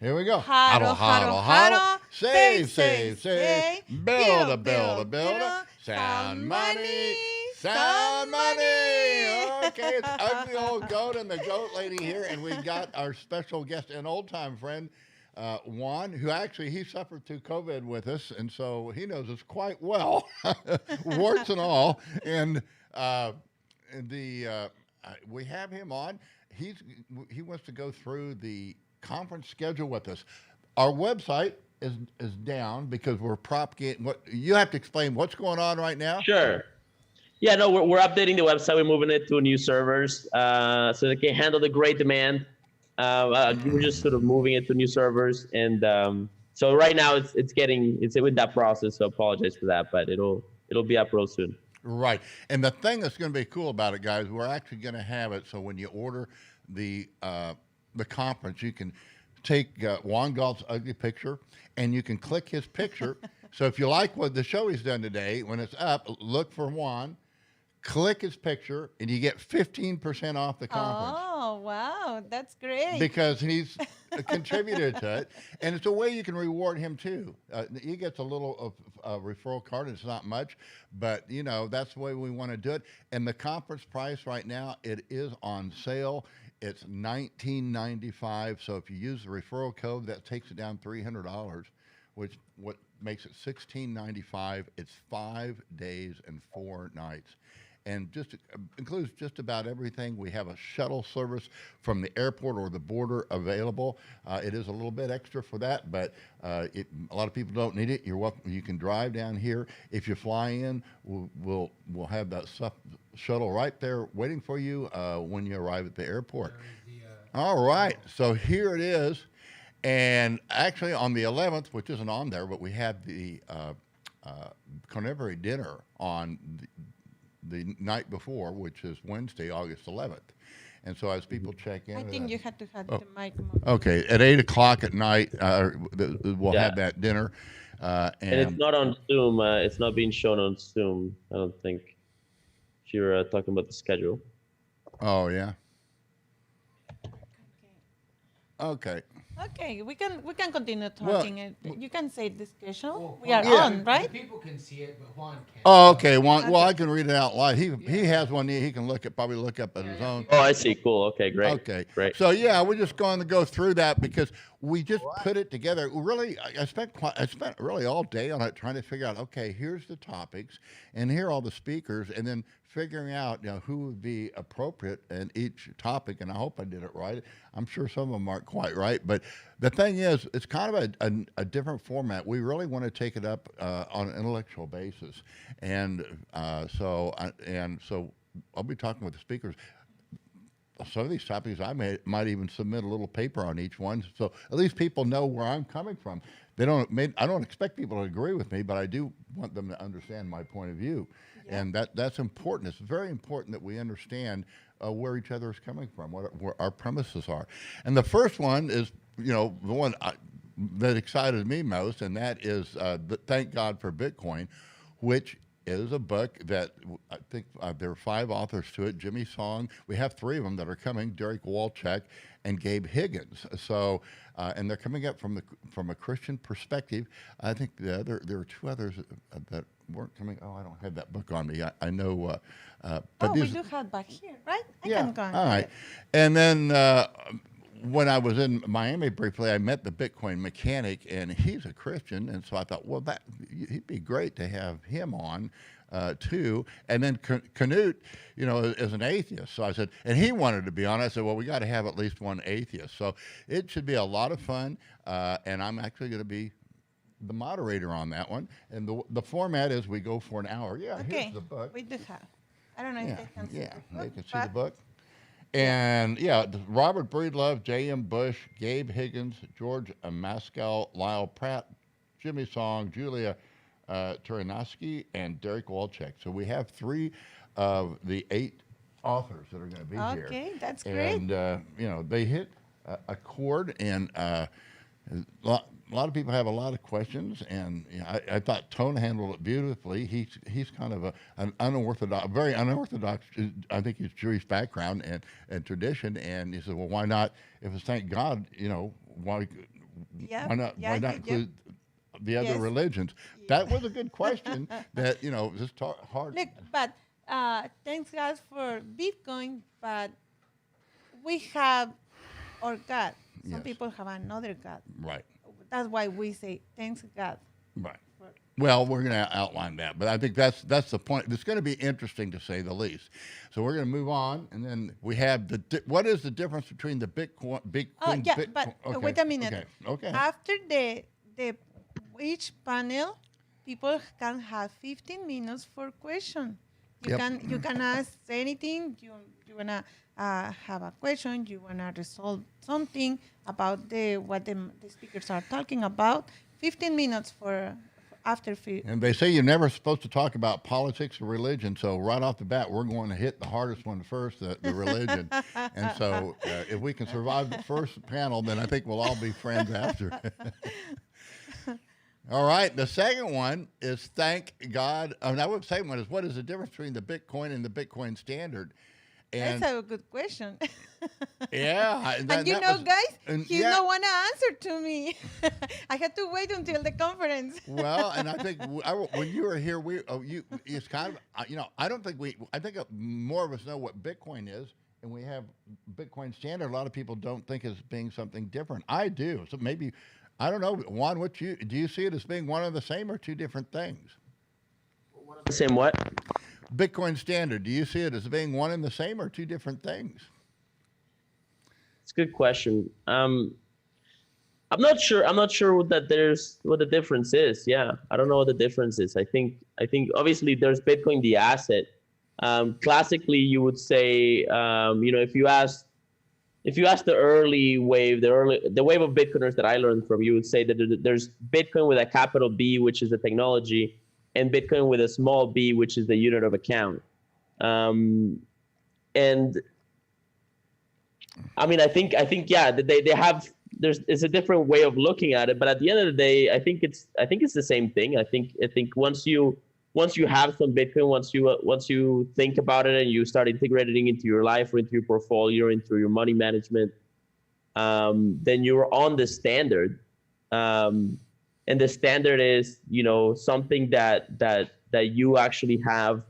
Here we go. Huddle, Huddle, huddle, huddle, huddle. huddle. Save, save, save. Build a, Build, build a, build, build a. build. Sound Sound money. money. Sound Sound money. money. Okay, it's Ugly Old Goat and the Goat Lady here, and we've got our special guest, an old-time friend, Juan, who actually he suffered through COVID with us, and so he knows us quite well, warts and all. And uh, the we have him on. He's he wants to go through the conference schedule with us. Our website is down because we're propagating. What you have to explain what's going on right now. Sure. Yeah, no, we're updating the website. We're moving it to new servers so they can handle the great demand. We're just sort of moving it to new servers, and so right now it's with that process. So apologize for that, but it'll be up real soon. Right. And the thing that's going to be cool about it, guys, we're actually going to have it so when you order the conference, you can take Juan Galt's ugly picture and you can click his picture. So if you like what the show he's done today, when it's up, look for Juan, click his picture, and you get 15% off the conference. Oh, wow. That's great. Because he's contributed to it, and it's a way you can reward him too. He gets a little of referral card. It's not much, but you know that's the way we want to do it. And the conference price right now, it is on sale. It's $19.95. So if you use the referral code, that takes it down $300, which what makes it $16.95. It's 5 days and 4 nights. And just includes just about everything. We have a shuttle service from the airport or the border available. It is a little bit extra for that, but a lot of people don't need it. You're welcome. You can drive down here. If you fly in, we'll have that shuttle right there waiting for you when you arrive at the airport. All right, so here it is, and actually on the 11th, which isn't on there, but we have the carnivory dinner on the night before, which is Wednesday, August 11th. And so as people check in, I think you had to have the mic more. okay, at 8 o'clock at night, we'll have that dinner. And it's not on Zoom. It's not being shown on Zoom. I don't think. If you're talking about the schedule. Oh yeah. Okay. Okay, we can continue talking. You can say the schedule. We are Yeah. on, right? People can see it, but Juan can't. Oh, okay. Well, I can read it out loud. He has one he can probably look up at his own. Oh, I see. Cool. Okay, great. Okay, Great. So yeah, we're just going to go through that because we just put it together. Really, I spent really all day on it trying to figure out. Okay, here's the topics, and here are all the speakers, and then figuring out who would be appropriate in each topic. And I hope I did it right. I'm sure some of them aren't quite right, but the thing is, it's kind of a different format. We really want to take it up on an intellectual basis, and so I'll be talking with the speakers. Some of these topics might even submit a little paper on each one, so at least people know where I'm coming from. I don't expect people to agree with me, but I do want them to understand my point of view, and that's important. It's very important that we understand where each other is coming from, where our premises are. And the first one is, the one that excited me most, and that is Thank God for Bitcoin, which is a book that I think there are 5 authors to it. Jimmy Song, we have 3 of them that are coming, Derek Walczak and Gabe Higgins. So, and they're coming up from a Christian perspective. I think there are 2 others that weren't coming. Oh, I don't have that book on me. I know. But we do have back here, right? I can go on. All right. And then when I was in Miami briefly, I met the Bitcoin mechanic, and he's a Christian, and so I thought, well, he'd be great to have him on too. And then Knut, is an atheist, so I said, and he wanted to be on. I said, well, we got to have at least one atheist, so it should be a lot of fun. And I'm actually going to be the moderator on that one, and the format is we go for an hour. Yeah, Okay. here's the book. We do have. I don't know if they can see the book, they can see but the book. And Robert Breedlove, J.M. Bush, Gabe Higgins, George Maskell, Lyle Pratt, Jimmy Song, Julia Turinaski, and Derek Walczak. So we have 3 of the 8 authors that are going to be here. Okay, that's great. And they hit a chord, and a lot of people have a lot of questions, and I thought Tone handled it beautifully. He's kind of an very unorthodox. I think he's Jewish background and tradition, and he said, well, why not? If it's thank God, Yeah. Why not? Yeah, Why not yeah. include the other Yes. religions? That was a good question. That just hard. Look, but thanks God for Bitcoin, but we have our God. Some Yes. people have another God. Right. That's why we say thanks God. Right. Well, we're going to outline that, but I think that's the point. It's going to be interesting to say the least. So we're going to move on, and then we have what is the difference between the Bitcoin? Oh yeah, Bitcoin? but Okay, wait a minute. Okay. After the each panel, people can have 15 minutes for question. You can ask anything. You wanna have a question. You wanna resolve something about what the speakers are talking about. 15 minutes for after. And they say you're never supposed to talk about politics or religion. So right off the bat, we're going to hit the hardest one first, the religion. And so if we can survive the first panel, then I think we'll all be friends after. All right. The second one is thank God. The second one is what is the difference between the Bitcoin and the Bitcoin standard? And That's a good question. yeah. And guys, he's yeah. not want to answer to me. I had to wait until the conference. Well, and I think when you were here, it's kind of, I don't think I think more of us know what Bitcoin is, and we have Bitcoin standard. A lot of people don't think as being something different. I do. So maybe, I don't know, Juan, do you see it as being one and the same or two different things? One of the same what? Bitcoin standard, do you see it as being one and the same or two different things? It's a good question. I'm not sure. I'm not sure what the difference is. Yeah, I don't know what the difference is. I think obviously there's Bitcoin, the asset. Classically, you would say, if you ask the early wave, the wave of Bitcoiners that I learned from, you would say that there's Bitcoin with a capital B, which is the technology, and Bitcoin with a small b, which is the unit of account. And I mean, I think yeah, they have, it's a different way of looking at it, but at the end of the day, I think it's the same thing. I think once you have some Bitcoin, once you think about it and you start integrating into your life or into your portfolio or into your money management, then you're on the standard. And the standard is, something that you actually have,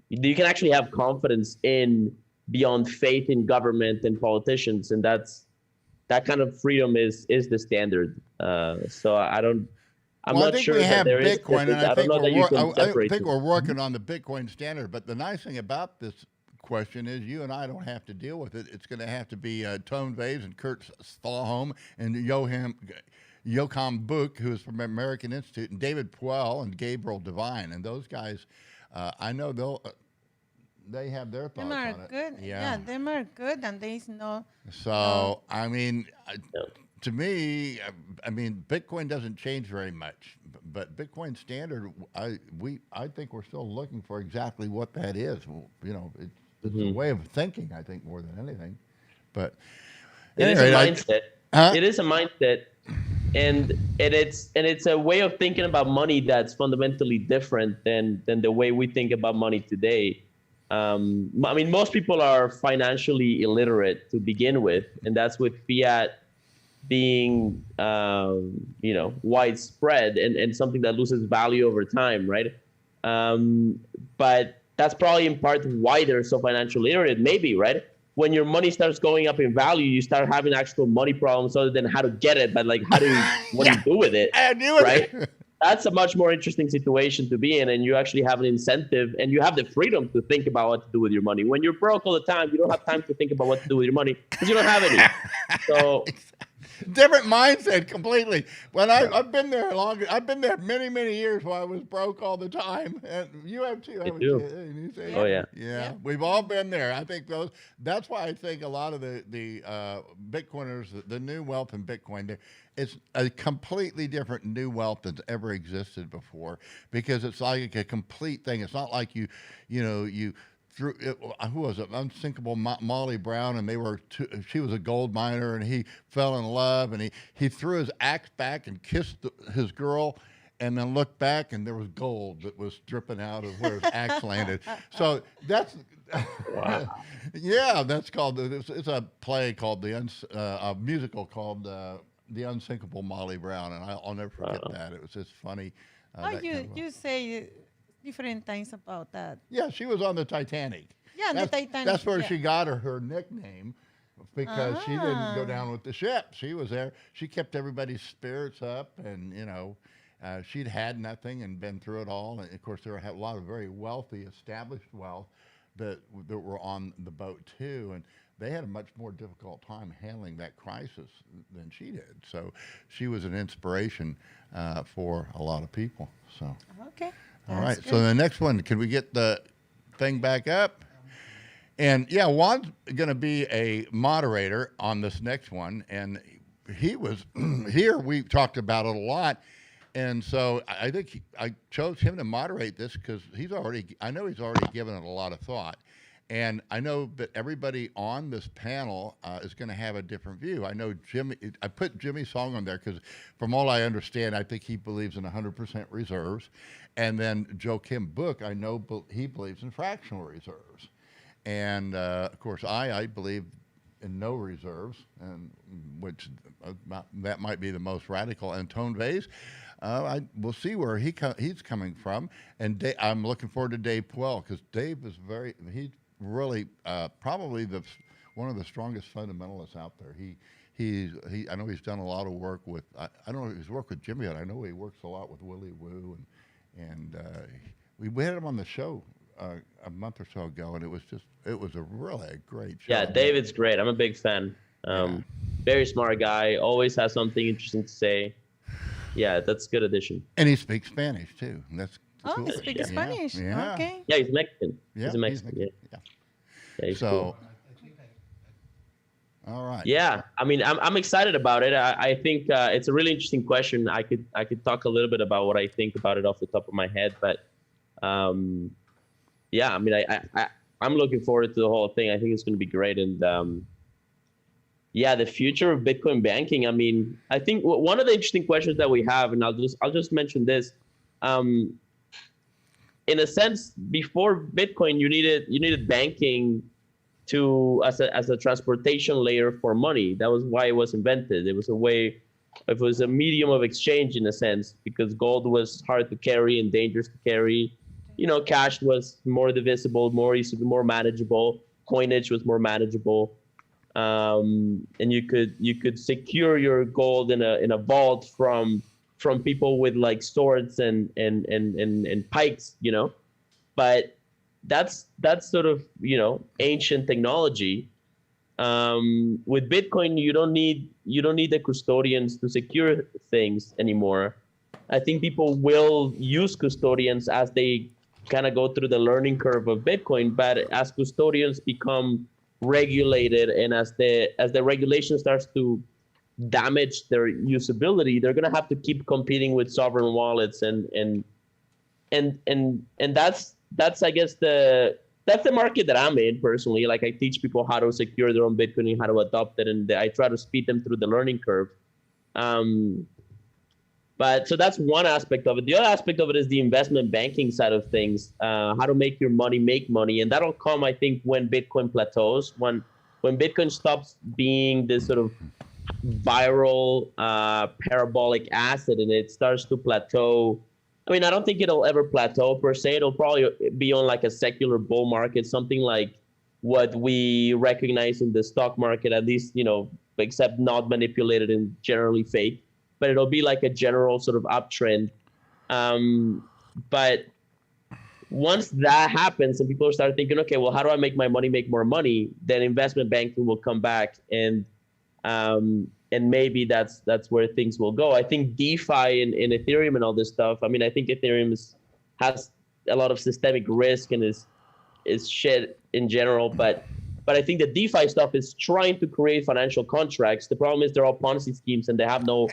you can actually have confidence in beyond faith in government and politicians. And that kind of freedom is the standard. So I'm not sure that there is. Bitcoin, and I think we're them. working on the Bitcoin standard. But the nice thing about this question is you and I don't have to deal with it. It's going to have to be Tone Vays and Kurt Svanholm and Joachim Buch, who is from American Institute, and David Puel and Gabriel Devine. And those guys, I know they have their thoughts on it. Good. Yeah, them are good, and there is no. So, I mean, to me, I mean, Bitcoin doesn't change very much, but Bitcoin standard, I think we're still looking for exactly what that is. It's a way of thinking, I think, more than anything. But it is a mindset. It is a mindset. And it's a way of thinking about money that's fundamentally different than the way we think about money today. I mean, most people are financially illiterate to begin with, and that's with fiat being widespread and something that loses value over time, right? But that's probably in part why they're so financially illiterate, maybe, right? When your money starts going up in value, you start having actual money problems other than how to get it, but like what do you do with it? I knew it. Right? That's a much more interesting situation to be in, and you actually have an incentive and you have the freedom to think about what to do with your money. When you're broke all the time, you don't have time to think about what to do with your money because you don't have any. So different mindset completely. When I've been there longer. I've been there many, many years while I was broke all the time. And you have too. haven't you? You say, Oh yeah. Yeah, we've all been there. I think that's why I think a lot of the Bitcoiners, the new wealth in Bitcoin, it's a completely different new wealth that's ever existed before because it's like a complete thing. It's not like you through it, who was it? Unsinkable Molly Brown, and she was a gold miner, and he fell in love, and he threw his axe back and kissed his girl, and then looked back, and there was gold that was dripping out of where his axe landed. So that's yeah, that's called. It's a play called a musical called the unsinkable Molly Brown, and I'll never forget that. It was just funny. Oh, that you kind of you say different things about that. yeah, she was on the Titanic. Yeah, That's, the Titanic. That's where yeah. she got her nickname because she didn't go down with the ship. She was there. She kept everybody's spirits up, and she'd had nothing and been through it all. And of course, there were a lot of very wealthy, established wealth that were on the boat too, and they had a much more difficult time handling that crisis than she did. So she was an inspiration for a lot of people. So Okay. all right. That's So good. the next one, can we get the thing back up? And yeah, Juan's going to be a moderator on this next one, and he was here. We talked about it a lot, and so I think I chose him to moderate this because I know he's already given it a lot of thought, and I know that everybody on this panel is going to have a different view. I know Jimmy. I put Jimmy's song on there because, from all I understand, I think he believes in 100% reserves, and then Joe Kim Book, I know he believes in fractional reserves. And of course, I believe in no reserves, and which that might be the most radical. And Tone Vase, we'll see where he's coming from. And I'm looking forward to Dave Puel because Dave is he's really probably one of the strongest fundamentalists out there. I know he's done a lot of work with. I don't know if he's worked with Jimmy, but I know he works a lot with Willie Woo, and we had him on the show a month or so ago, and it was a really great show. Yeah, David's great. I'm a big fan. Very smart guy. Always has something interesting to say. Yeah, that's a good addition. And he speaks Spanish too. And that's cool. He speaks Spanish. Yeah. Okay. Yeah, he's Mexican. Yeah, He's a Mexican. Yeah. Yeah, he's so, cool. all right. Yeah, I mean, I'm excited about it. I think it's a really interesting question. I could talk a little bit about what I think about it off the top of my head, but yeah, I mean, I'm looking forward to the whole thing. I think it's going to be great. And yeah, the future of Bitcoin banking. I mean, I think one of the interesting questions that we have, and I'll just mention this. In a sense, before Bitcoin, you needed banking as a transportation layer for money. That was why it was invented. It was a medium of exchange in a sense, because gold was hard to carry and dangerous to carry. Cash was more divisible, more easy, more manageable. Coinage was more manageable, and you could secure your gold in a vault from people with like swords and pikes, But that's sort of ancient technology. With Bitcoin, you don't need the custodians to secure things anymore. I think people will use custodians as they kind of go through the learning curve of Bitcoin, but as custodians become regulated and as the regulation starts to damage their usability, they're going to have to keep competing with sovereign wallets and that's I guess that's the market that I'm in personally. Like, I teach people how to secure their own Bitcoin and how to adopt it, and I try to speed them through the learning curve. But so that's one aspect of it. The other aspect of it is the investment banking side of things, how to make your money make money. And that'll come, I think, when Bitcoin plateaus, when Bitcoin stops being this sort of viral, parabolic asset and it starts to plateau. I mean, I don't think it'll ever plateau per se. It'll probably be on like a secular bull market, something like what we recognize in the stock market, at least, except not manipulated and generally fake. But it'll be like a general sort of uptrend. But once that happens and people start thinking, okay, well, how do I make my money make more money? Then investment banking will come back, and maybe that's where things will go. I think DeFi and Ethereum and all this stuff. I mean, I think Ethereum has a lot of systemic risk and is shit in general, but I think the DeFi stuff is trying to create financial contracts. The problem is they're all Ponzi schemes and they have no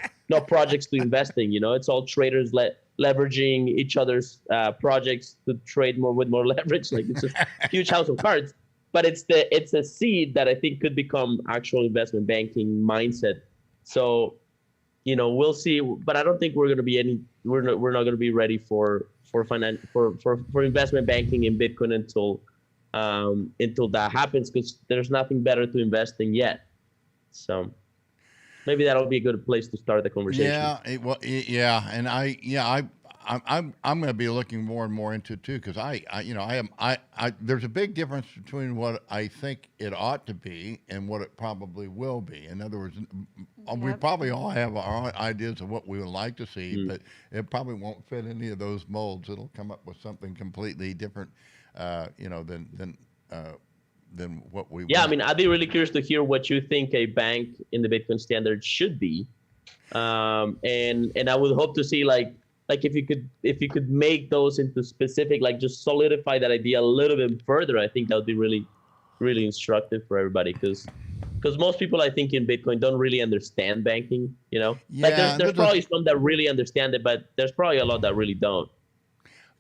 projects to invest in. It's all traders leveraging each other's projects to trade with more leverage. Like, it's just a huge house of cards. But it's a seed that I think could become actual investment banking mindset. So, we'll see. But I don't think we're not going to be ready for investment banking in Bitcoin until that happens, because there's nothing better to invest in yet. So maybe that'll be a good place to start the conversation. Yeah, and I'm going to be looking more and more into it too, because there's a big difference between what I think it ought to be and what it probably will be. In other words, we Yep. probably all have our ideas of what we would like to see, Mm. but it probably won't fit any of those molds. It'll come up with something completely different, than what we. Yeah, I want. mean, I'd be really curious to hear what you think a bank in the Bitcoin standard should be, and I would hope to see like if you could make those into specific, like just solidify that idea a little bit further. I think that would be really, really instructive for everybody, because most people I think in Bitcoin don't really understand banking. Like Yeah, there's probably some that really understand it, but there's probably a lot that really don't.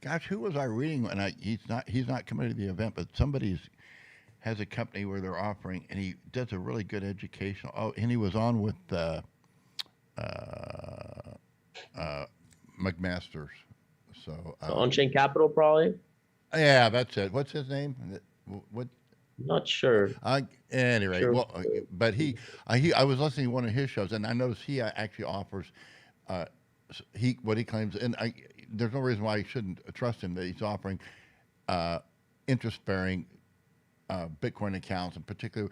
Gosh, who was I reading? And he's not coming to the event, but somebody's has a company where they're offering, and he does a really good educational. Oh, and he was on with McMaster's. So On-chain capital, probably. yeah, that's it. What's his name? What? Not sure. At any rate, Sure. well, but I was listening to one of his shows, and I noticed he actually offers what he claims, and there's no reason why I shouldn't trust him, that he's offering interest-bearing Bitcoin accounts, in particular.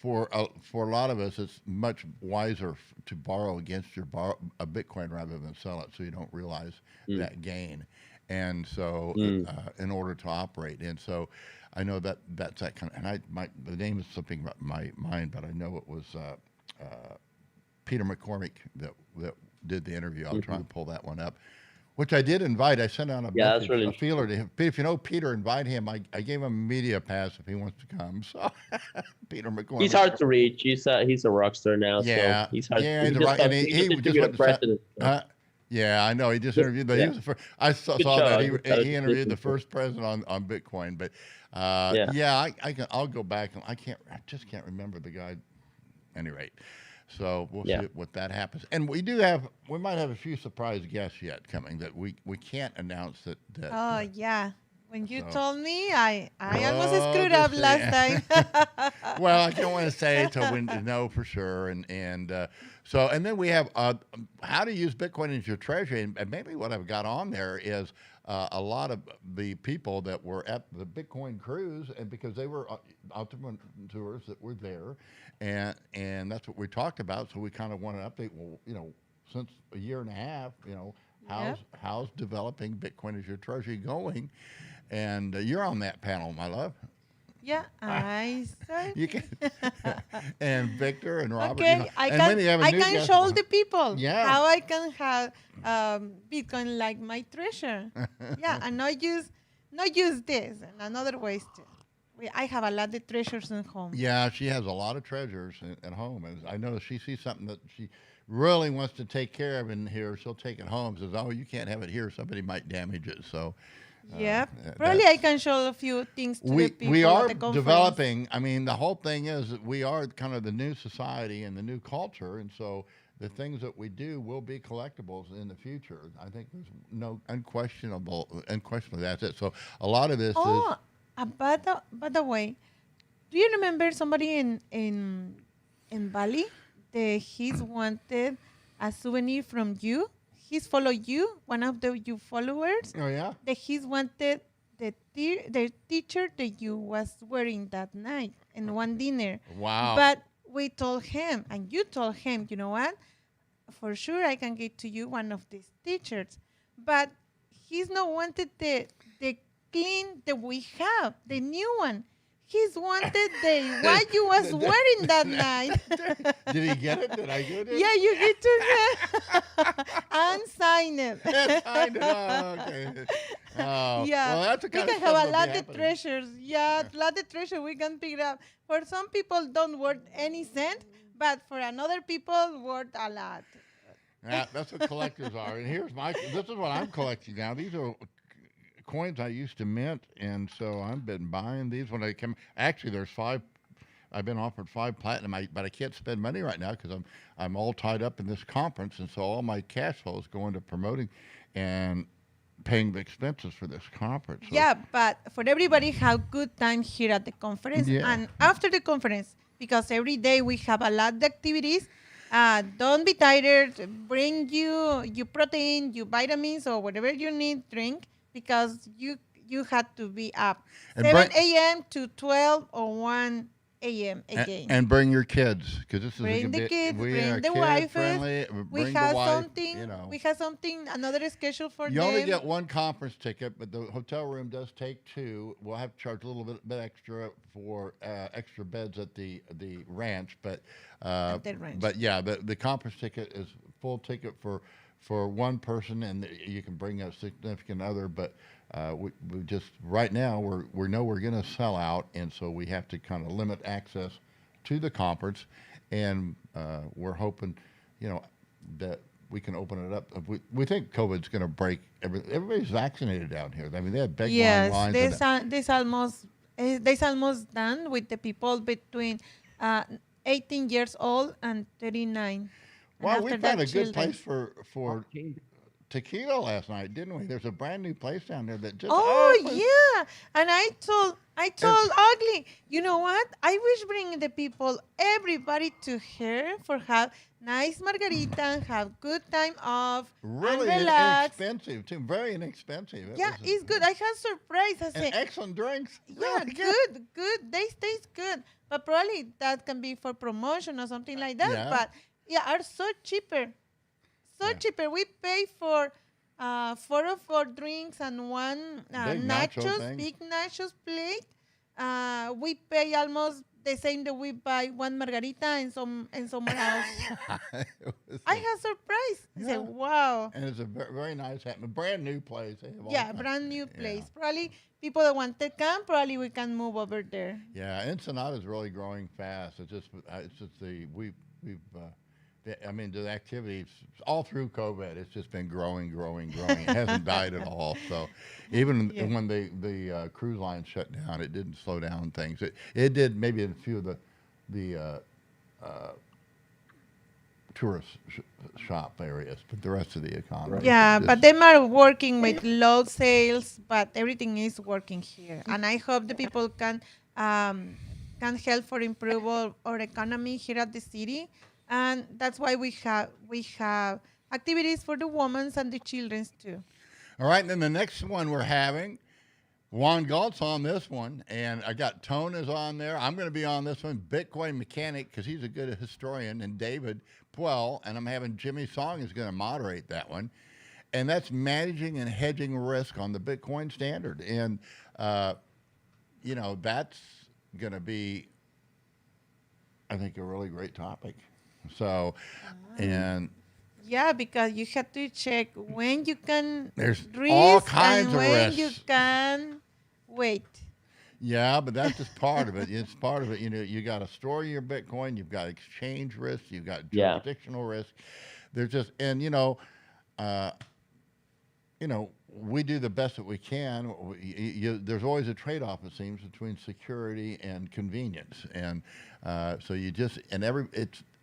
For a lot of us, it's much wiser to borrow against a Bitcoin rather than sell it, so you don't realize that gain. And so, in order to operate, and so, I know that's that kind of. And the name is slipping my mind, but I know it was Peter McCormick that did the interview. I'll try and pull that one up. Which I did invite. I sent out a feeler to him. If you know Peter, invite him. I gave him a media pass if he wants to come. So Peter McCormick. He's hard to reach. He's a rock star now. Yeah, So he's hard. yeah, He he's just right. And he just interviewed went a to president. yeah, I know. He just interviewed. He was the first, I saw Good that show. he interviewed the first president on Bitcoin. But I'll go back. I just can't remember the guy. At any rate. So we'll see what that happens. And we might have a few surprise guests yet coming that we can't announce that. Oh yeah. When you So- told me, I almost Oh, screwed just up last time. Well, I don't want to say it till we know for sure. And then we have how to use Bitcoin as your treasury. And maybe what I've got on there is a lot of the people that were at the Bitcoin cruise, and because they were entrepreneurs that were there, and that's what we talked about. So we kind of want to update. Well, since a year and a half, how's developing Bitcoin as your treasury going? And you're on that panel, my love. Yeah, I said. You can, and Victor and Robert. Okay, I and when you have a I new can guest- show the people Yeah. how I can have Bitcoin like my treasure. Yeah, and not use this and another ways too. I have a lot of treasures in home. Yeah, she has a lot of treasures at home, and I know if she sees something that she really wants to take care of in here, she'll take it home. Says, "Oh, you can't have it here; somebody might damage it." So. Yeah, probably I can show a few things to the people We are at the conference. developing. I mean, the whole thing is that we are kind of the new society and the new culture, and so the things that we do will be collectibles in the future. I think there's no unquestionably that's it. So a lot of this is. By the way, do you remember somebody in Bali that he's wanted a souvenir from you? He's followed you, one of your followers. Oh yeah. That he's wanted the teacher that you was wearing that night in one dinner. Wow. But we told him, and you told him, you know what? For sure, I can get to you one of these teachers. But he's not wanted the clean that we have, the new one. He's wanted the what you was wearing that night. Did he get it? Did I get it? Yeah, you get to have and sign it. I know. Okay. Oh, Yeah, well, that's the we kind of can stuff have a that'll lot be of happening. treasures. Yeah, a lot of treasure we can pick up. For some people, don't worth any cent, but for another people, worth a lot. Yeah, that's what collectors are. And this is what I'm collecting now. These are coins I used to mint, and so I've been buying these when they come. Actually, there's 5. I've been offered 5 platinum, but I can't spend money right now because I'm all tied up in this conference, and so all my cash flow is going to promoting and paying the expenses for this conference. So, Yeah, but for everybody, have good time here at the conference Yeah. and after the conference, because every day we have a lot of activities. Don't be tired. Bring you protein, you vitamins, or whatever you need. Drink because you had to be up And 7 a.m. to 12 or 1 a.m. again. And bring your kids because this is Bring a the bit, kids, we bring are the kid wife. friendly. We Bring the have wife. something. You know, We have something. Another schedule for you them. only get one conference ticket, but the hotel room does take two. We'll have to charge a little bit extra for extra beds at the ranch, but At the ranch. but yeah, the conference ticket is full ticket for one person, and you can bring a significant other. But we just right now we know we're going to sell out, and so we have to kind of limit access to the conference, and we're hoping, that we can open it up. We think COVID's going to break. Everybody's vaccinated down here. I mean, they have big Yes, lines. there's almost done with the people between 18 years old and 39. Well, we after found that, a good children. place for tequila last night, didn't we? There's a brand new place down there that just Oh opened. yeah, and I told Ugly, you know what? I wish bring the people, everybody to here for have nice margarita and have good time off Really and relax. inexpensive too. Very inexpensive. Yeah, it's good. I have surprise. I And say, excellent drinks. yeah, Really good. They taste good, but probably that can be for promotion or something like that. Yeah. But yeah, are so cheaper. So Yeah. cheaper. We pay for 4 drinks and one Big nacho nachos, thing. big nachos plate. We pay almost the same that we buy one margarita in somewhere else. It was I a- have surprised. I Yeah. said, wow. and it's a very nice, brand new place. They have all Yeah, kinds- brand new yeah. place. Probably people that want to come, probably we can move over there. Yeah, Ensenada is really growing fast. It's just we've the activities all through COVID. It's just been growing. It hasn't died at all. So even Yeah. when the cruise line shut down, it didn't slow down things. It did maybe in a few of the tourist shop areas, but the rest of the economy. Yeah, just- but them are working with low sales, but everything is working here, and I hope the people can help for improve our economy here at the city, and that's why we have activities for the women and the children too. All right, and then the next one we're having, Juan Galt's on this one, and I got Tone is on there. I'm going to be on this one, Bitcoin Mechanic, because he's a good historian, and David Puel, and I'm having Jimmy Song is going to moderate that one. And that's managing and hedging risk on the Bitcoin standard. And, that's going to be, I think, a really great topic. So, and Yeah, because you have to check when you can There's risk all kinds and of when you risks. can wait. yeah, but that's just part of it. It's part of it. You got to store your Bitcoin. You've got exchange risk. You've got Yeah. jurisdictional risk. There's just, and we do the best that we can. There's always a trade-off, it seems, between security and convenience, and so you just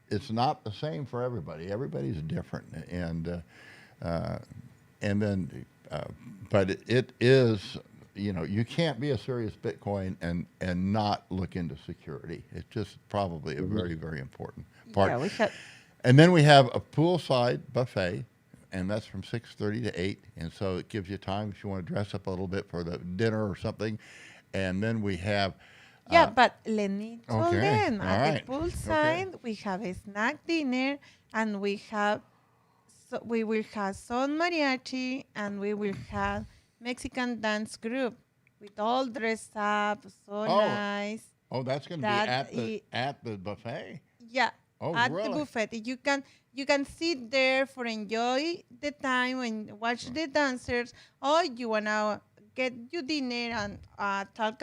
it's not the same for everybody. Everybody's different, and then but it is. You can't be a serious Bitcoin and not look into security. It's just probably a very, very important part. Yeah, we have. And then we have a poolside buffet, and that's from 6:30 to 8. And so it gives you time if you want to dress up a little bit for the dinner or something. And then we have Yeah, but let me tell okay, them all at right, the poolside we have a snack dinner, and we will have some mariachi, and we will have Mexican dance group with all dressed up, so nice. that's going to That be at the buffet. Yeah, Oh, at really? the buffet. You can sit there for enjoy the time and watch the dancers, or you wanna get your dinner and talk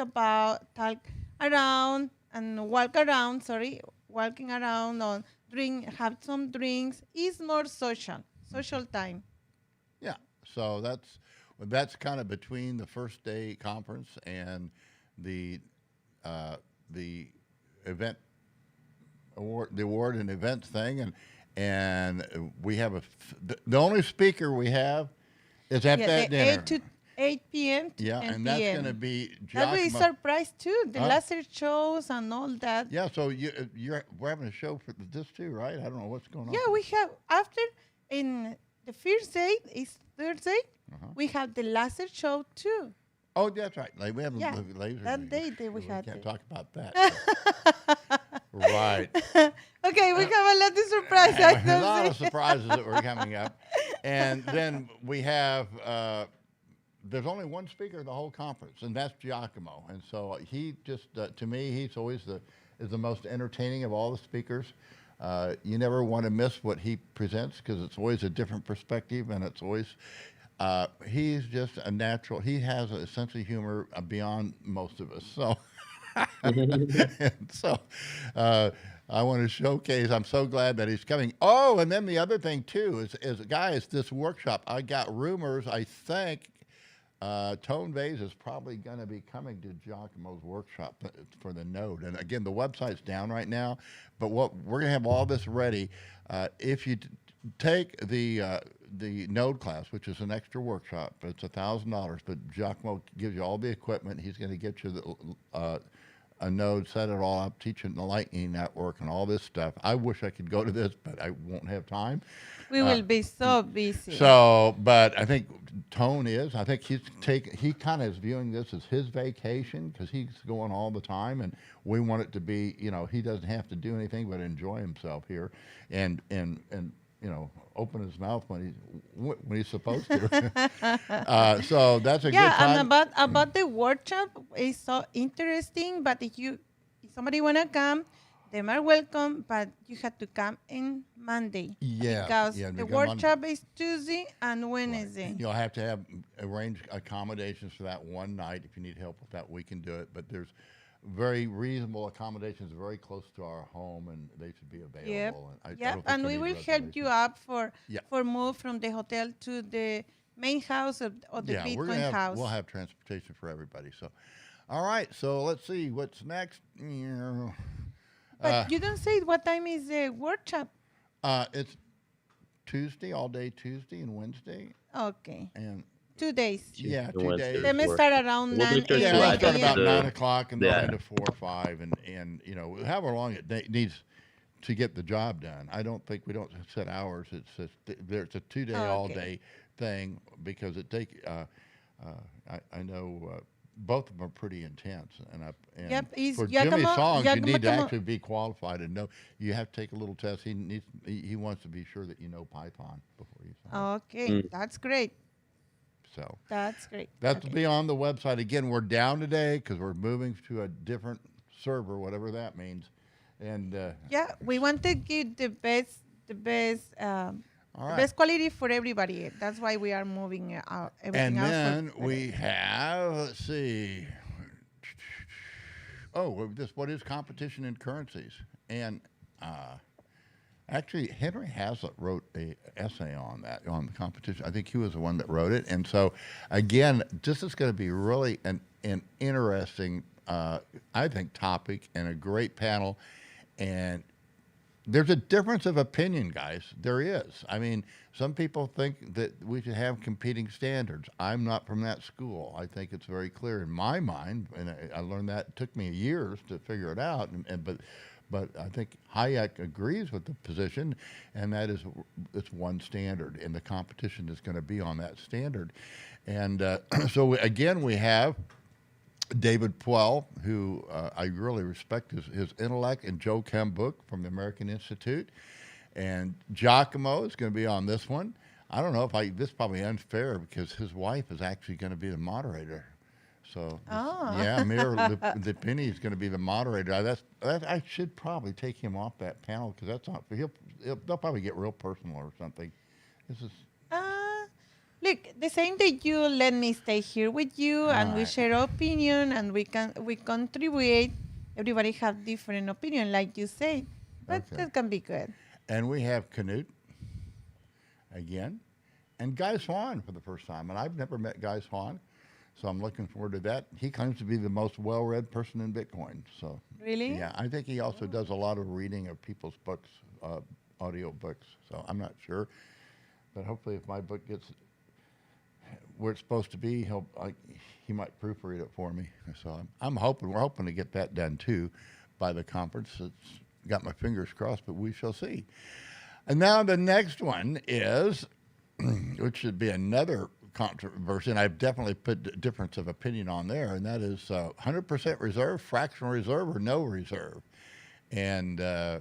around and walking around or have some drinks. It's more social time. Yeah, so that's kind of between the first day conference and the event award and events thing, and we have the only speaker we have is at Yeah, that the dinner. 8 p.m. to Yeah, 10 and that's p.m. going to be That will be Giacomo. surprise too. The laser shows and all that. Yeah, so we're having a show for this too, right? I don't know what's going on. Yeah, we have after in the first day is Thursday. We have the laser show too. Oh, that's right. Like, we have Yeah, the laser. that day we had can't it. talk about that. so. Right. Okay, we have a lot of surprises. A lot of surprises that were coming up. And then we have, there's only one speaker in the whole conference, and that's Giacomo. And so he just, to me, he's always is the most entertaining of all the speakers. You never want to miss what he presents because it's always a different perspective, and it's always, he's just a natural, he has a sense of humor beyond most of us. So, and so I want to showcase, I'm so glad that he's coming. Oh, and then the other thing too is guys, this workshop, I got rumors, I think Tone Vase is probably going to be coming to Giacomo's workshop for the Node. And again, the website's down right now, but what we're going to have all this ready. If you take the Node class, which is an extra workshop, but it's $1,000, but Giacomo gives you all the equipment. He's going to get you a Node, set it all up, teach it the Lightning Network and all this stuff. I wish I could go to this, but I won't have time. We will be so busy. So, but I think Tone is. I think he kind of is viewing this as his vacation because he's going all the time, and we want it to be, he doesn't have to do anything but enjoy himself here, and open his mouth when he's supposed to. So that's a good time. And about the workshop is so interesting. But if somebody wanna come, they are welcome, but you have to come in Monday. Yeah, Because yeah, the because Monday- workshop is Tuesday and Wednesday. And you'll have to arrange accommodations for that one night. If you need help with that, we can do it. But there's very reasonable accommodations very close to our home, and they should be available. Yep. And Yep. And we will help you up for move from the hotel to the main house or the Bitcoin house. We'll have transportation for everybody. So, all right. So let's see what's next. But you don't say what time is the workshop. It's Tuesday, all day Tuesday and Wednesday. Okay. And 2 days. yeah, and 2 Wednesday. days. They may start around We'll do 9 church Yeah, a.m. we'll July. start about The- 9 o'clock and go yeah. into 4 or 5, and however long it needs to get the job done. I don't think we don't set hours. It's a 2-day all day thing because it I know both of them are pretty intense, and Yep, he's for Jimmy's Giacomo- songs you need to Giacomo- actually be qualified and know. You have to take a little test. He wants to be sure that you know Python before you sing. Okay, that's great. So That's great. that's Okay. be on the website. Again, we're down today because we're moving to a different server, whatever that means. And Yeah, we want to give the best all right. best quality for everybody. That's why we are moving everything And else. then we have, let's see. Oh, what is competition in currencies? And actually, Henry Hazlitt wrote an essay on that, on the competition. I think he was the one that wrote it. And so, again, this is going to be really an interesting, I think, topic and a great panel. And there's a difference of opinion, guys. There is. I mean, some people think that we should have competing standards. I'm not from that school. I think it's very clear in my mind, and I learned that. It took me years to figure it out. But I think Hayek agrees with the position, and that is it's one standard, and the competition is going to be on that standard. And so again, we have David Puel, who I really respect his intellect, and Joe Kembuk from the American Institute. And Giacomo is going to be on this one. I don't know if this is probably unfair because his wife is actually going to be the moderator. So, yeah, Mir Lipini is going to be the moderator. I should probably take him off that panel because that's not, they'll probably get real personal or something. This is. Look, the same that you let me stay here with you and we Right. share opinion and we contribute. Everybody have different opinion, like you said, but Okay. that can be good. And we have Knut again, and Guy Swan for the first time. And I've never met Guy Swan, so I'm looking forward to that. He claims to be the most well-read person in Bitcoin. So Really? yeah, I think he also does a lot of reading of people's books, audio books. So I'm not sure, but hopefully, if my book gets where it's supposed to be, he might proofread it for me. So we're hoping to get that done too by the conference. It's got my fingers crossed, but we shall see. And now the next one is, which should be another controversy, and I've definitely put a difference of opinion on there, and that is 100% reserve, fractional reserve, or no reserve. And I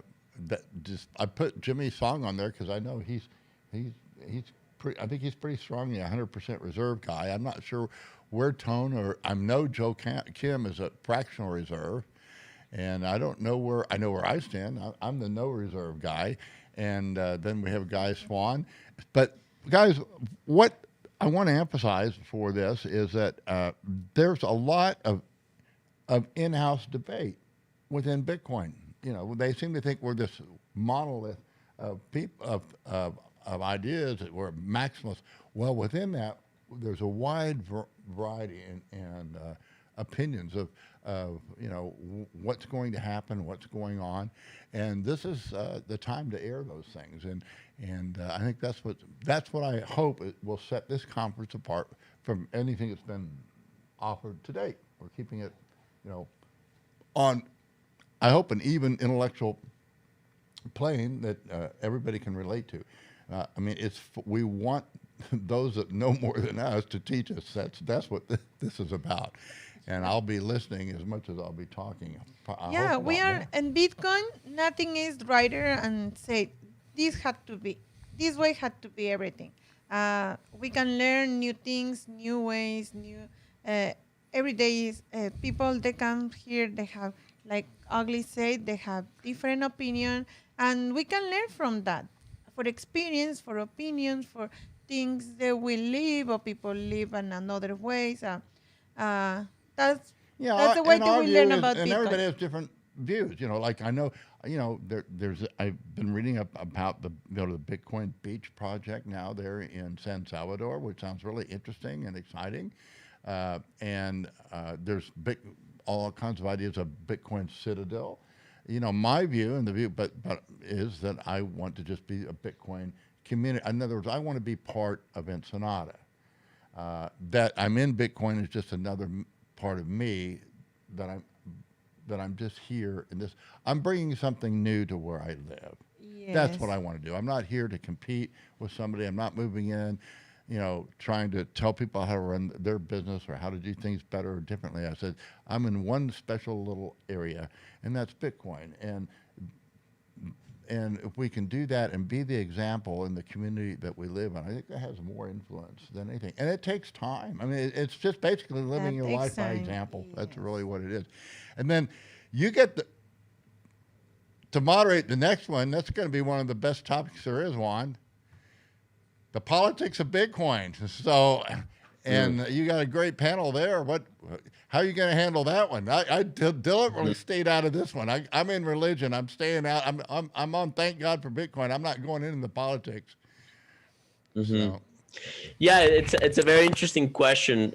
put Jimmy's song on there because I know he's I think he's pretty strongly a 100% reserve guy. I'm not sure where Tone or I know Joe Kim is a fractional reserve, and I don't know where I stand. I'm the no reserve guy, and then we have Guy Swan. But guys, what I want to emphasize for this is that there's a lot of in-house debate within Bitcoin. You know, they seem to think we're this monolith of ideas that we're maximalists. Well, within that, there's a wide variety and opinions of what's going to happen, what's going on, and this is the time to air those things. And I think that's what I hope it will set this conference apart from anything that's been offered to date. We're keeping it, on, I hope, an even intellectual plane that everybody can relate to. I mean, we want those that know more than us to teach us. That's what this is about. And I'll be listening as much as I'll be talking. Yeah, we are in Bitcoin. Nothing is righter and say this way had to be everything. We can learn new things, new ways, every day is people they come here. They have, like Ugly said, they have different opinion, and we can learn from that. For experience, for opinions, for things that we live or people live in another ways. That's the way that we learn about Bitcoin. And everybody has different views. Like I know, I've been reading about the Bitcoin Beach project now there in San Salvador, which sounds really interesting and exciting. And there's all kinds of ideas of Bitcoin Citadel. My view and the view, but is that I want to just be a Bitcoin community. In other words, I want to be part of Ensenada. That I'm in Bitcoin is just another part of me that I'm just here in this. I'm bringing something new to where I live. Yes. That's what I want to do. I'm not here to compete with somebody. I'm not moving in, trying to tell people how to run their business or how to do things better or differently. I said, I'm in one special little area, and that's Bitcoin. And if we can do that and be the example in the community that we live in, I think that has more influence than anything. And it takes time. I mean, it's just basically living your life by example. Yes. That's really what it is. And then you get to moderate the next one. That's going to be one of the best topics there is, Juan. The politics of Bitcoin. So, and you got a great panel there. How are you going to handle that one? I deliberately stayed out of this one. I'm in religion. I'm staying out. I'm on. Thank God for Bitcoin. I'm not going into the politics. Mm-hmm. So. Yeah, it's a very interesting question.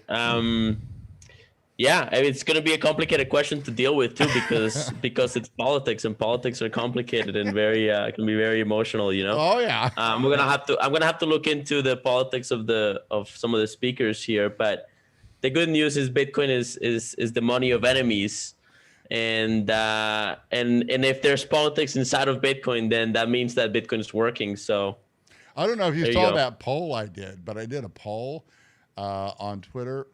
Yeah, I mean, it's going to be a complicated question to deal with too, because it's politics, and politics are complicated and very can be very emotional. Oh yeah. I'm gonna have to look into the politics of some of the speakers here, but the good news is Bitcoin is the money of enemies, and if there's politics inside of Bitcoin, then that means that Bitcoin is working. So I don't know if you saw that poll I did, but I did a poll on Twitter.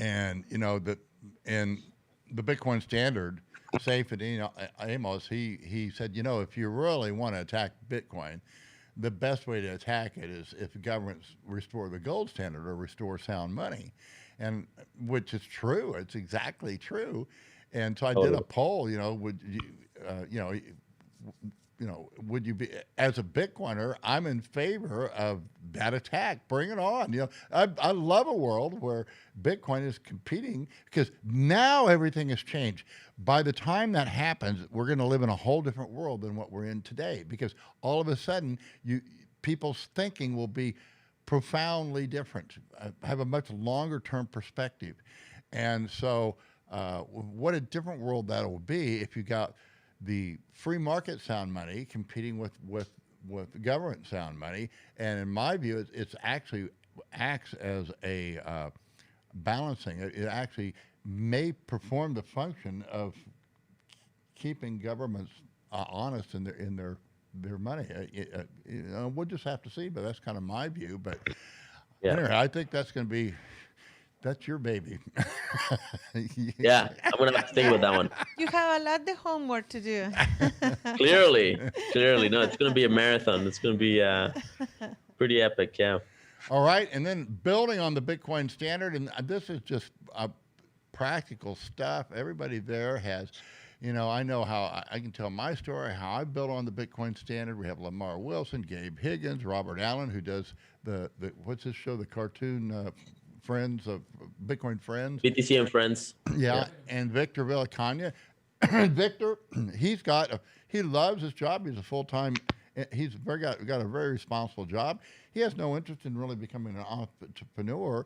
And in the Bitcoin Standard, Saifedean Ammous, he said, if you really want to attack Bitcoin, the best way to attack it is if governments restore the gold standard or restore sound money, and which is true. It's exactly true. And so I did a poll. Would you be, as a Bitcoiner, I'm in favor of that attack. Bring it on. I love a world where Bitcoin is competing, because now everything has changed. By the time that happens, we're going to live in a whole different world than what we're in today, because all of a sudden people's thinking will be profoundly different, have a much longer term perspective. And so what a different world that will be if you got the free market sound money competing with government sound money. And in my view, it's actually acts as a balancing. It actually may perform the function of keeping governments honest in their money. We'll just have to see, but that's kind of my view. But Yeah. anyway, I think that's your baby. Yeah, I'm gonna have to think about that one. You have a lot of homework to do. Clearly, no, it's gonna be a marathon. It's gonna be pretty epic. Yeah. All right, and then building on the Bitcoin standard, and this is just practical stuff. Everybody there has, I know how I can tell my story, how I built on the Bitcoin standard. We have Lamar Wilson, Gabe Higgins, Robert Allen, who does the what's this show, the cartoon Friends of Bitcoin Friends. BTC and Friends. Yeah, and Victor Villacana. Victor, he loves his job. He's a full-time. He's got a very responsible job. He has no interest in really becoming an entrepreneur,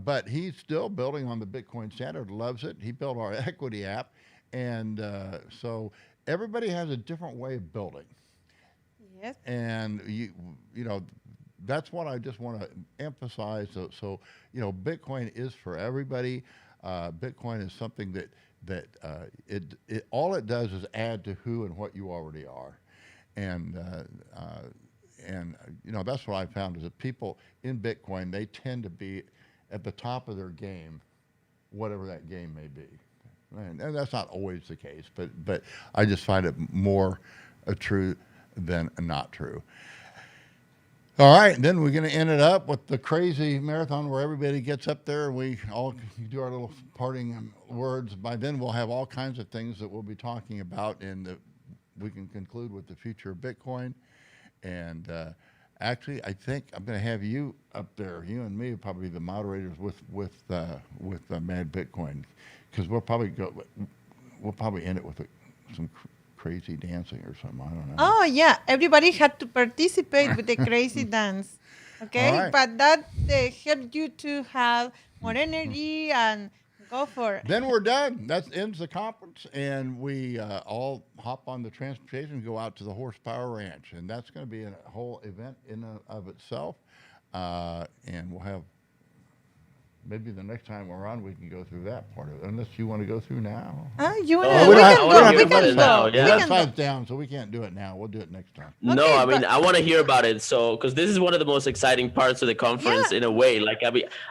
but he's still building on the Bitcoin standard. Loves it. He built our equity app, and so everybody has a different way of building. Yes. And that's what I just want to emphasize. So Bitcoin is for everybody. Bitcoin is something that all it does is add to who and what you already are, and that's what I found is that people in Bitcoin, they tend to be at the top of their game, whatever that game may be, and that's not always the case, but I just find it more true than not true. All right, then we're going to end it up with the crazy marathon where everybody gets up there and we all do our little parting words. By then, we'll have all kinds of things that we'll be talking about, and we can conclude with the future of Bitcoin. And actually, I think I'm going to have you up there, you and me, probably the moderators with Mad Bitcoin, because we'll probably end it with some crazy dancing or something. I don't know. Oh yeah, everybody had to participate with the crazy dance. Okay, right. but that helped you to have more energy and go for it. Then we're done. That ends the conference, and we all hop on the transportation and go out to the Horsepower Ranch, and that's going to be a whole event in and of itself. And we'll have maybe the next time we're on, we can go through that part of it. Unless you want to go through now. You want Oh, to? we We don't have- can I wanna go. hear We about can it now, go. yeah. We That can go. side's down, so we can't do it now. We'll do it next time. No, Okay, I mean, but- I want to hear about it. So, because this is one of the most exciting parts of the conference Yeah. in a way. Like,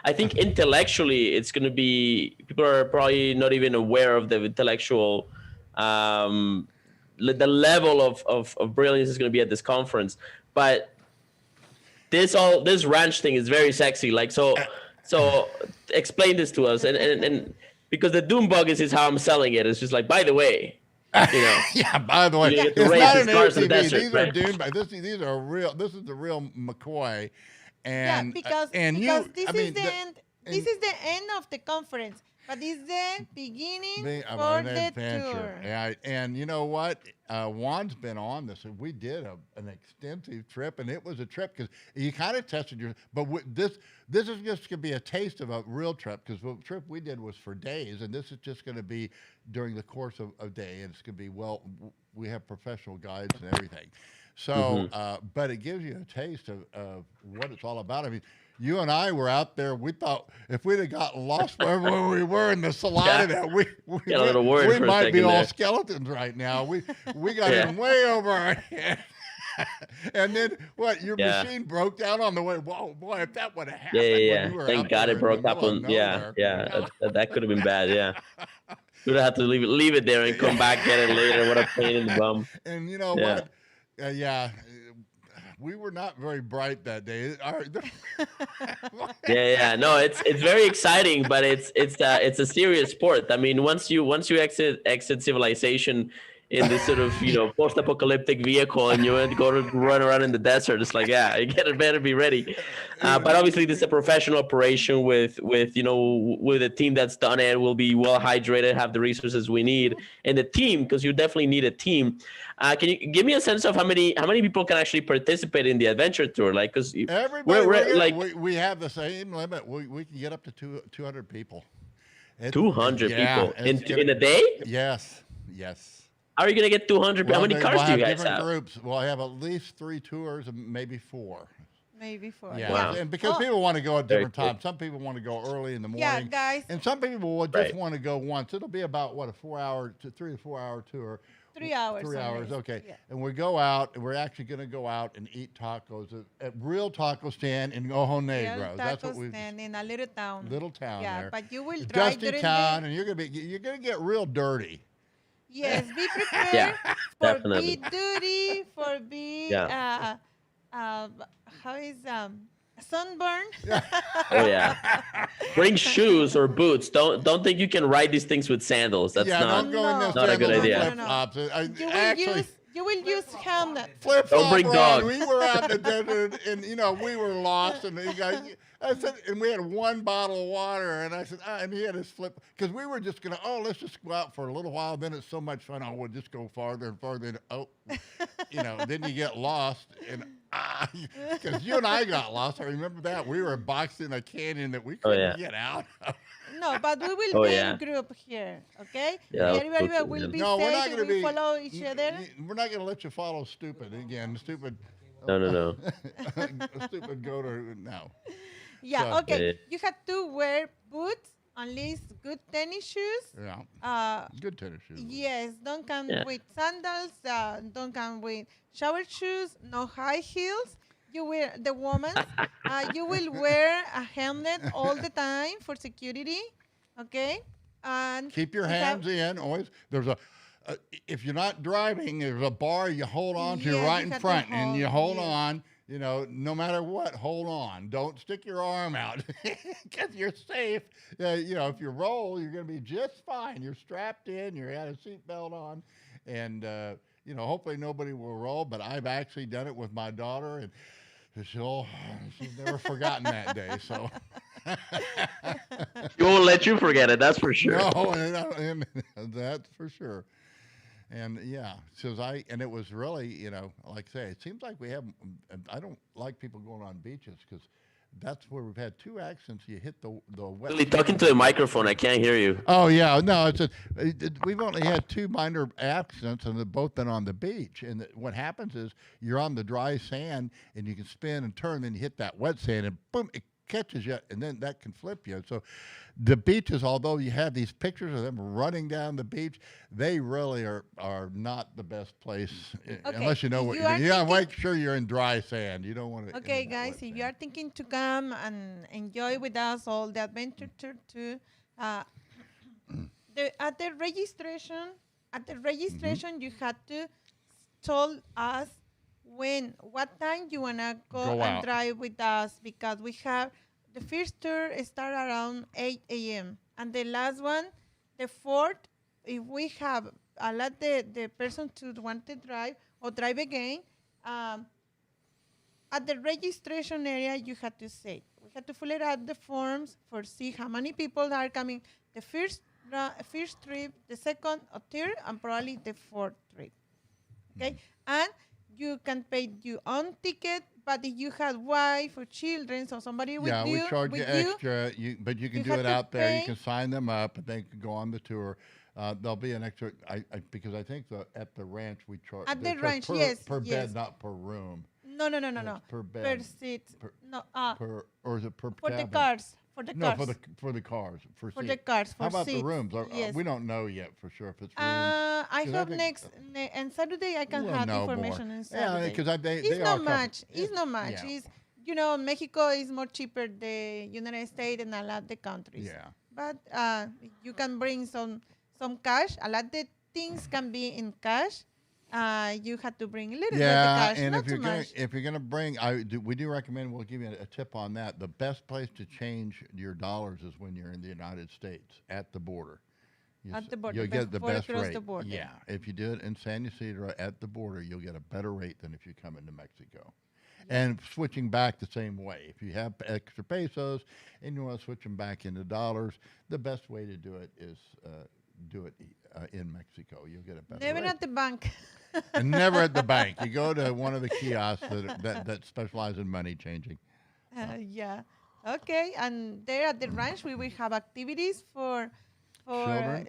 I think intellectually, it's going to be, people are probably not even aware of the intellectual, the level of brilliance is going to be at this conference. But this ranch thing is very sexy. Like, so explain this to us. And because the doom bug is how I'm selling it. It's just like, by the way, Yeah, by the way, You get to it's raise not his an cars in the ATV. desert, These are right? dune bikes. These are real. This is the real McCoy. Yeah, And because and because you, this I is mean, the end. This is the end of the conference, but it's the beginning for an the adventure. tour. Yeah, and you know what? Juan's been on this, and we did an extensive trip, and it was a trip because you kind of tested your. But this is just going to be a taste of a real trip because the trip we did was for days, and this is just going to be during the course of a day, and it's going to be we have professional guides and everything. So, but it gives you a taste of what it's all about. I mean, you and I were out there. We thought if we'd have gotten lost where we were in the Salida, we Got a little worried for a might be second all there. skeletons right now. We got Yeah. in way over our head. And then what? Your Yeah. machine broke down on the way. Whoa, boy! If that would have happened, Yeah. when you were Thank out God there it in broke the up middle of on. Yeah. nowhere. That could have been bad. Yeah. We'd have to leave it there and come back get it later. What a pain in the bum. And you know Yeah. what? We were not very bright that day. Yeah. No, it's very exciting, but it's a serious sport. I mean, once you exit civilization in this sort of post-apocalyptic vehicle, and you go to run around in the desert, it's like, yeah, you better be ready. But obviously, this is a professional operation with a team that's done it. Will be well hydrated, have the resources we need, and the team, because you definitely need a team. Can you give me a sense of how many people can actually participate in the adventure tour? Like, because Everybody, we have the same limit. We can get up to 200 people. 200 people in a day. Yes. How are you gonna get 200? How many cars do you guys different have? Groups. We'll have at least 3 tours and maybe 4. maybe 4. Yeah, Wow. and because Oh. people want to go at Very different cool. times. Some people want to go early in the Yeah, morning, guys, and some people will just Right. want to go once. It'll be about what, a 3 to 4 hour tour. 3 hours. 3 on hours, this. okay. Yeah. And we go out, and we're actually going to go out and eat tacos at real taco stand in Ojo Negro. Real That's taco what we stand in a little town. little town Yeah, there. but you will It's drive dusty during town, and you're gonna get real dirty. Yes, be prepared Yeah, for definitely. be duty, for be Yeah. how is sunburn. Oh yeah. Bring shoes or boots. Don't think you can ride these things with sandals. That's yeah, not. don't go in No. those Not a good sandals and idea. flip-flops. You will Actually, use helmet. flip Don't bring dogs. We were out in the desert, and we were lost. And I said, and we had one bottle of water, and I said, and he had his flip because we were just gonna, let's just go out for a little while. Then it's so much fun. We'll just go farther and farther. And, then you get lost, and because you and I got lost. I remember that we were boxed in a canyon that we couldn't get out of. No, but we will Oh, be yeah. in group here, okay? Yeah, Everybody okay, will man. be No, we're not safe. going We to be. follow each other. We're not going to let you follow stupid again. Stupid. No. Stupid go to no. Yeah, So- okay. Yeah. You have to wear boots, at least good tennis shoes. Yeah, good tennis shoes. Yes, don't come Yeah. with sandals. Don't come with shower shoes. No high heels. You wear the woman. You will wear a helmet all the time for security. Okay. And Keep your we have- hands in. Always. There's if you're not driving, there's a bar you hold on to Yeah, right you in have to front, and you hold, hold yes. on. No matter what, hold on. Don't stick your arm out because you're safe. If you roll, you're going to be just fine. You're strapped in. You had a seatbelt on, and hopefully nobody will roll. But I've actually done it with my daughter, and she's never forgotten that day. So She won't let you forget it. That's for sure. no, and that's for sure. And and it was really, like I say, it seems like we have. I don't like people going on beaches because that's where we've had 2 accidents. You hit the wet. Really talking to the microphone. I can't hear you. Oh yeah, no, we've only had 2 minor accidents, and they've both been on the beach. And what happens is you're on the dry sand, and you can spin and turn, then you hit that wet sand, and boom, it catches you, and then that can flip you. So the beaches, although you have these pictures of them running down the beach, they really are not the best place unless you know what you you're are doing. You gotta thinking- make sure you're in dry sand. You don't want to. Okay, guys, if you are thinking to come and enjoy with us all the adventure tour too, at the registration, you had to tell us what time you wanna go and out. drive with us because we have the first tour start around 8 a.m. and the last one, the 4th, if we have a lot the person to want to drive or drive again. At the registration area, you had to say, we had to fill it out the forms for see how many people are coming. The first trip, the second or third, and probably the 4th trip. Okay, and you can pay your own ticket, but if you have wife or children or somebody with you, we charge you extra, but you can you do have it to out there. You pay- can sign them up, and they can go on the tour. There'll be an extra, because I think at the ranch we charge. At they the charge ranch, per, yes, per yes. bed, not per room. No. It's per bed. Per seat. No, Or is it per for cabin? the cars. For the No, cars. for the cars. For For seats. the cars, How for about seats. the rooms? Yes. We don't know yet for sure if it's rooms. I 'Cause I hope think- on Saturday I can We'll have know information more. on Saturday. because they It's are not couple- much. It's not much. yeah. It's Mexico is more cheaper the United States and a lot of the countries. Yeah. But you can bring some cash. A lot of the things can be in cash. You have to bring a little bit of cash, and not if you're too gonna much. if you're gonna bring, we do recommend. We'll give you a tip on that. The best place to change your dollars is when you're in the United States at the border. At the border, you'll get the before best across rate. the border. Yeah, if you do it in San Ysidro at the border, you'll get a better rate than if you come into Mexico. And switching back the same way. If you have extra pesos and you want to switch them back into dollars, the best way to do it is do it in Mexico. You'll get a better Never rate. at the bank. And never at the bank. You go to one of the kiosks that specialize in money changing. Yeah. Okay. And there at the ranch, we will have activities for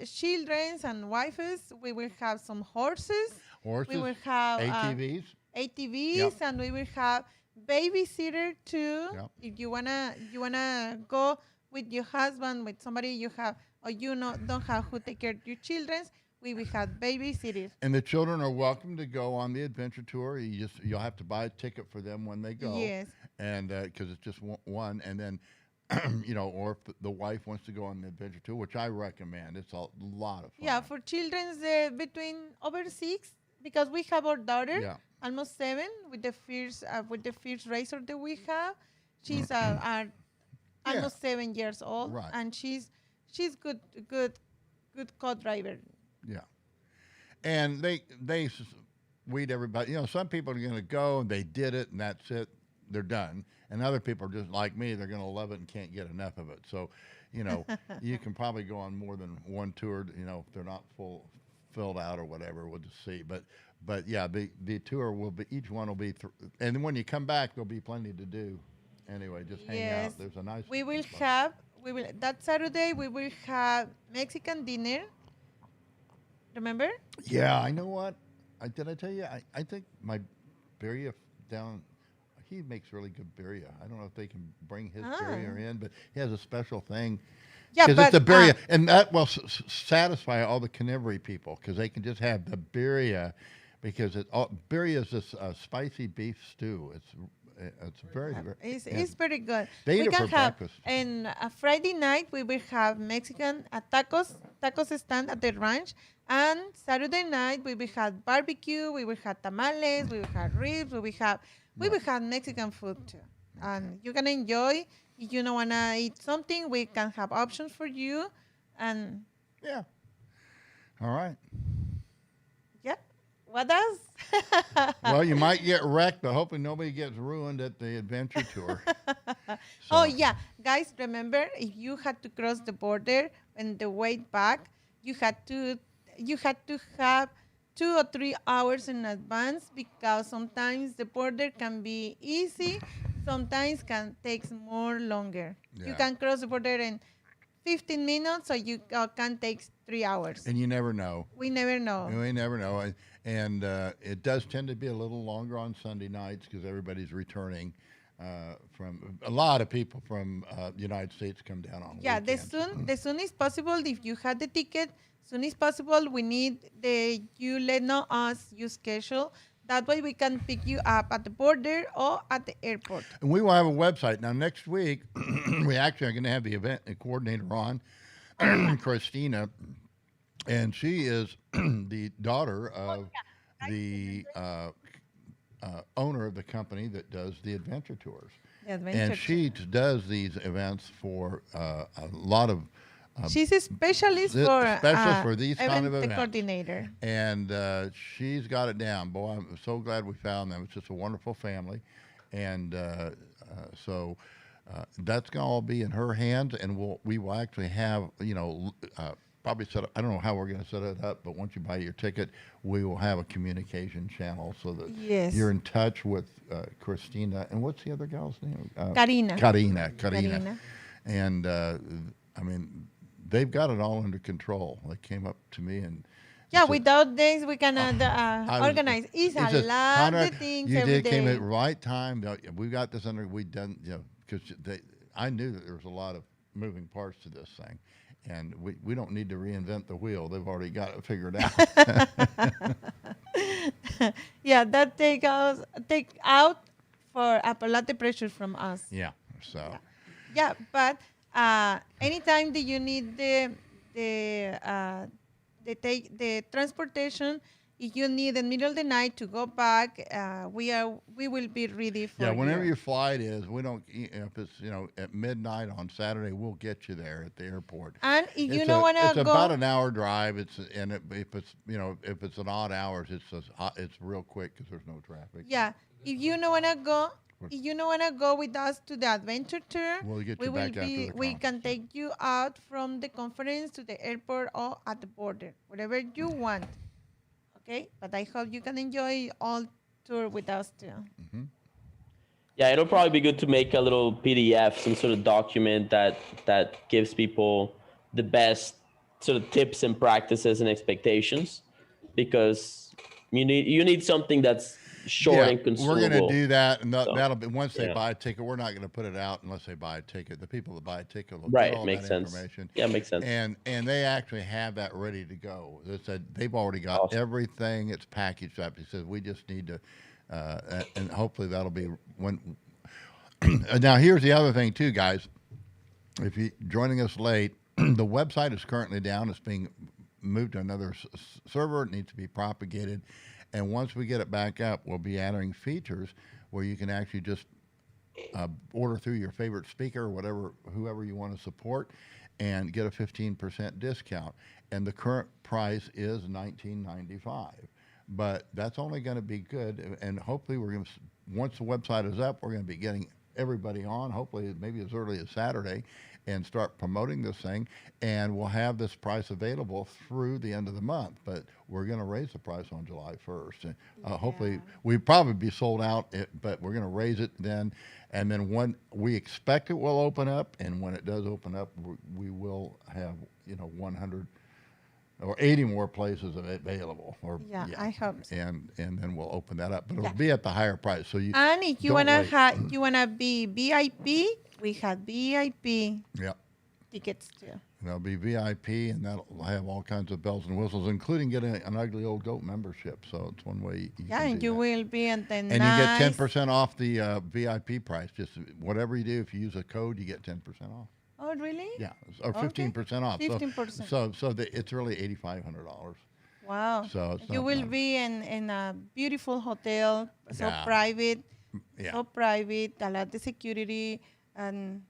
children and wives. We will have some horses. Horses, We will have ATVs. ATVs, Yep. and we will have babysitter too. Yep. If you wanna go with your husband, with somebody you have, or don't have who take care of your children, we will have babysitters. And the children are welcome to go on the adventure tour. You'll have to buy a ticket for them when they go. Yes. And because it's just one, and then or if the wife wants to go on the adventure tour, which I recommend, it's a lot of fun. Yeah, for children between over 6, because we have our daughter, Yeah. almost 7, with the first racer that we have. She's almost 7 years old, Right. and she's good co-driver. Yeah. And they weed everybody. Some people are going to go and they did it and that's it. They're done. And other people are just like me. They're going to love it and can't get enough of it. So, you can probably go on more than one tour. If they're not filled out or whatever, we'll just see. But yeah, the tour will be, each one will be, and then when you come back, there'll be plenty to do. Anyway, just hang Yes. out. There's a nice. We will that Saturday we will have Mexican dinner. Remember? Yeah, I know what. Did I tell you? I think my birria down. He makes really good birria. I don't know if they can bring his birria in, but he has a special thing. Yeah, Because but it's the birria, and that will satisfy all the carnivory people because they can just have the birria, because birria is this spicy beef stew. It's very, very. It's very good. They eat We it can for have, breakfast. and Friday night we will have Mexican tacos stand at the ranch, and Saturday night we will have barbecue. We will have tamales. We will have ribs. We will have Mexican food too, and you can enjoy. If you don't wanna eat something, we can have options for you, and Yeah. All right. yeah. What else? Well, you might get wrecked, but hopefully nobody gets ruined at the adventure tour. Oh yeah, guys, remember if you had to cross the border and the way back, you had to have 2 or 3 hours in advance, because sometimes the border can be easy, sometimes can takes more longer. You Yeah. can cross the border in 15 minutes, or you can take 3 hours. And you never know. We never know. We never know. And it does tend to be a little longer on Sunday nights because everybody's returning from. A lot of people from the United States come down on Yeah, weekends. the soon is possible. If you had the ticket, soon is possible. We need you let know us your schedule. That way we can pick you up at the border or at the airport. And we will have a website. Now, next week, we actually are going to have the event coordinator on, Christina, and she is the daughter of the owner of the company that does the adventure tours. The adventure And she does these events for a lot of She's a specialist for these kind of event events. coordinator. And she's got it down. Boy, I'm so glad we found them. It's just a wonderful family. And so that's going to all be in her hands. And we will actually have, probably set up, I don't know how we're going to set it up, but once you buy your ticket, we will have a communication channel so that Yes. you're in touch with Christina. And what's the other gal's name? Karina. Karina. And, I mean, they've got it all under control. They came up to me and Yeah, said, without this, we cannot I was- organize. It's he a says, lot "Conrad, of things you every did came day. at the right time. We got this under. We done, because I knew that there was a lot of moving parts to this thing, and we don't need to reinvent the wheel. They've already got it figured out. Yeah, that take out for a lot of pressure from us. Yeah. So Yeah, but anytime that you need the transportation, if you need in the middle of the night to go back, we will be ready for yeah, whenever you. your flight is, we don't. If it's at midnight on Saturday, we'll get you there at the airport. And if you It's don't want to it's go, about an hour drive. If it's an odd hours, it's real quick because there's no traffic. yeah, if you don't want to go. If you don't want to go with us to the adventure tour, We'll get we you will back after the we can conference. take you out from the conference to the airport or at the border, whatever you want. Okay, but I hope you can enjoy all tour with us too. Yeah, it'll probably be good to make a little PDF, some sort of document that gives people the best sort of tips and practices and expectations, because you need something that's short and consumable. We're going to do that, and So, that'll be once they yeah. buy a ticket. We're not going to put it out unless they buy a ticket. The people that buy a ticket will Right, get all makes that sense. information. Yeah, makes sense. And they actually have that ready to go. They said they've already got Awesome. everything. It's packaged up. He says we just need to, and hopefully that'll be when. Now here's the other thing too, guys. If you joining us late, the website is currently down. It's being moved to another server. It needs to be propagated. And once we get it back up, we'll be adding features where you can actually just order through your favorite speaker or whoever you want to support and get a 15% discount. And the current price is $19.95. But that's only going to be good. And hopefully once the website is up, we're going to be getting everybody on, hopefully maybe as early as Saturday, and start promoting this thing. And we'll have this price available through the end of the month. But we're going to raise the price on July 1st. And hopefully we'd probably be sold out, but we're going to raise it then. And then when we expect it will open up, and when it does open up, we will have 100 or 80 more places available. I hope so. And then we'll open that up, but it'll be at the higher price. So and if you wanna be VIP, we have VIP tickets too. And there'll be VIP, and that'll have all kinds of bells and whistles, including getting an ugly old goat membership. So it's one way you can and do you that. will be and then And you get 10% off the VIP price. Just whatever you do, if you use a code, you get 10% off. Oh, really? Yeah, or 15% off. 15%. So it's really $8,500. Wow. So it's you not will bad. be in a beautiful hotel, so private, a lot of security, and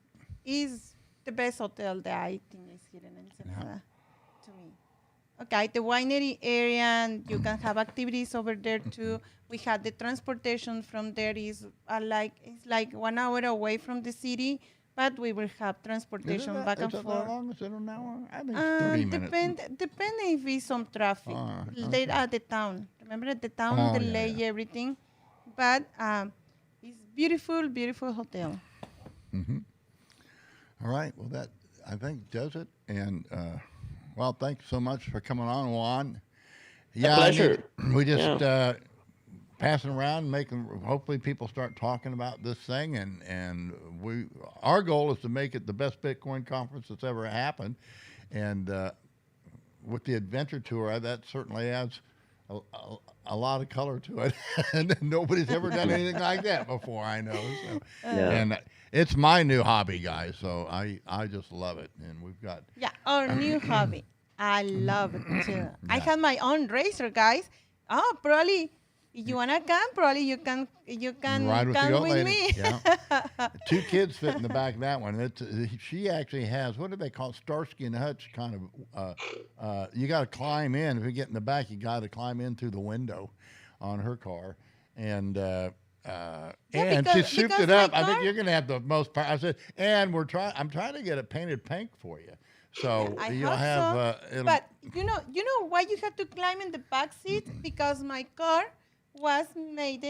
is the best hotel that I think is here in Ensenada to me. Okay, the winery area, and you can have activities over there too. We have the transportation from there is it's like 1 hour away from the city. But we will have transportation back and Is it forth. that long? Is it an hour? I think it's 30 minutes. Depend if it's some traffic. They at the town. Remember at the town, delay everything. But it's beautiful, beautiful hotel. Mm-hmm. All right. Well, that I think does it. And well, thanks so much for coming on, Juan. A pleasure. We just passing around, hopefully people start talking about this thing, and our goal is to make it the best Bitcoin conference that's ever happened, and with the adventure tour, that certainly adds a lot of color to it, and nobody's ever done anything like that before, I know. So. And it's my new hobby, guys, so I just love it, and we've got our new hobby. I love it too. I have my own racer, guys. Oh, probably. If you wanna come, probably you can ride with come with lady. me. Yeah. 2 kids fit in the back of that one. She actually has, what do they call it? Starsky and Hutch kind of. You got to climb in. If you get in the back, you got to climb in through the window on her car, and she souped it up. I think you're gonna have the most. I said, and I'm trying to get it painted pink for you. So you'll have. But you know why you have to climb in the back seat? Because my car was made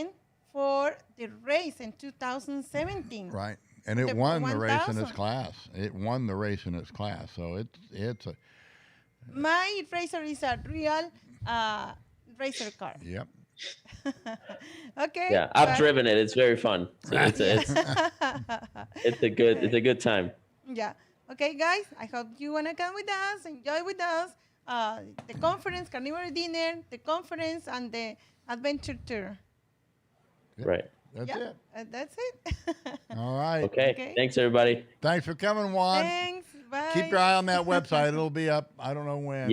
for the race in 2017. Right, and it won the race in 1000. its class. It won the race in its class. So it's a. My racer is a real racer car. Yep. Okay. Yeah, I've driven it. It's very fun. So it's a good time. Yeah. Okay, guys. I hope you wanna come with us, enjoy with us. The conference, carnival dinner, the conference, and the adventure tour. Yep. Right. That's it. That's it. All right. Okay. Thanks, everybody. Thanks for coming, Juan. Thanks. Bye. Keep your eye on that website. It'll be up. I don't know when.